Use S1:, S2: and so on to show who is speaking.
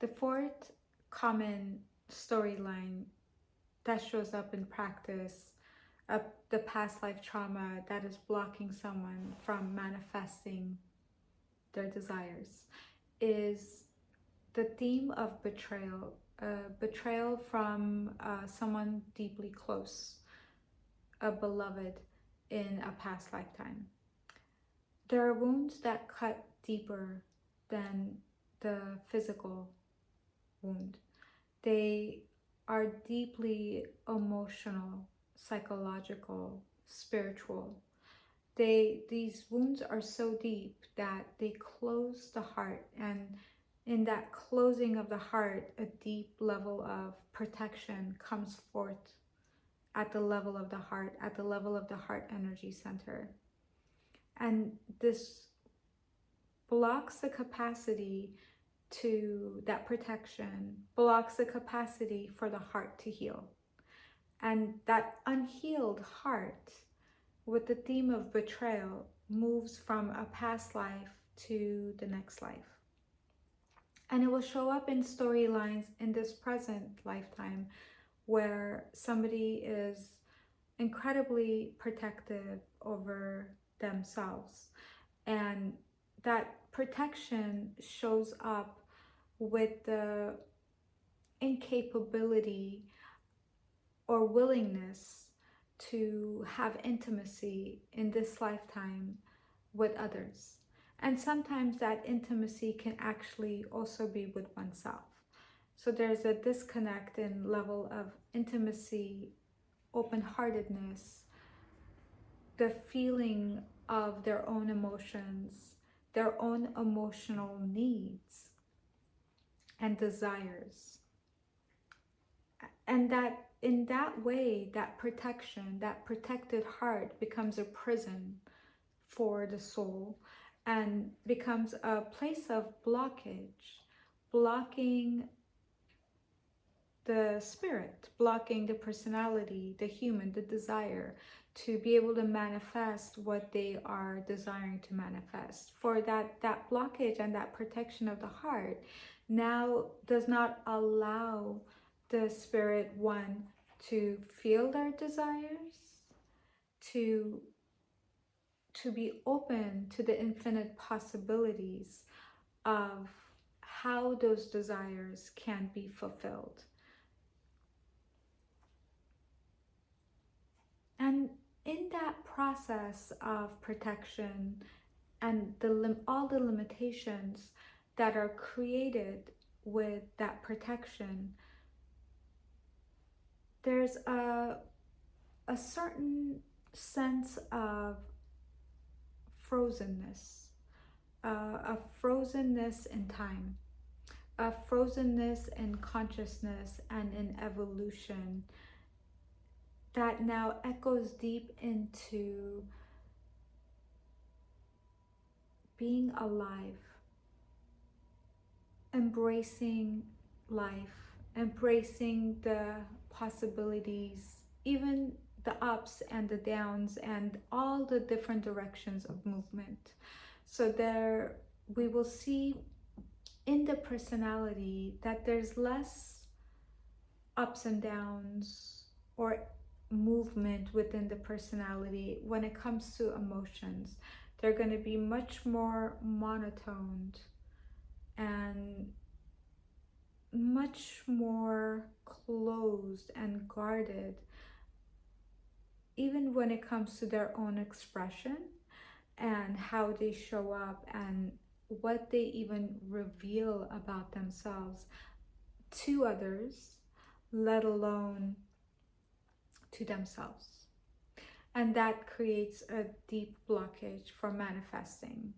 S1: The fourth common storyline that shows up in practice of the past life trauma that is blocking someone from manifesting their desires is the theme of betrayal. Betrayal from someone deeply close, a beloved in a past lifetime. There are wounds that cut deeper than the physical wound. They are deeply emotional, psychological, spiritual. These wounds are so deep that they close the heart, and in that closing of the heart, a deep level of protection comes forth at the level of the heart, at the level of the heart energy center. And this blocks the capacity to, that protection blocks the capacity for the heart to heal. And that unhealed heart, with the theme of betrayal, moves from a past life to the next life. And it will show up in storylines in this present lifetime where somebody is incredibly protective over themselves. And that protection shows up with the incapability or willingness to have intimacy in this lifetime with others. And sometimes that intimacy can actually also be with oneself. So there's a disconnect in level of intimacy, open-heartedness, the feeling of their own emotions, their own emotional needs and desires. And that in that way, that protection, that protected heart becomes a prison for the soul and becomes a place of blockage, blocking the spirit, blocking the personality, the human, the desire to be able to manifest what they are desiring to manifest. For that blockage and that protection of the heart now does not allow the spirit one to feel their desires, to be open to the infinite possibilities of how those desires can be fulfilled. And in that process of protection and all the limitations that are created with that protection, there's a certain sense of frozenness, a frozenness in time, a frozenness in consciousness and in evolution that now echoes deep into being alive, embracing life, embracing the possibilities, even the ups and the downs and all the different directions of movement. So there we will see in the personality that there's less ups and downs or movement within the personality when it comes to emotions. They're going to be much more monotoned and much more closed and guarded, even when it comes to their own expression and how they show up and what they even reveal about themselves to others, let alone to themselves. And that creates a deep blockage for manifesting.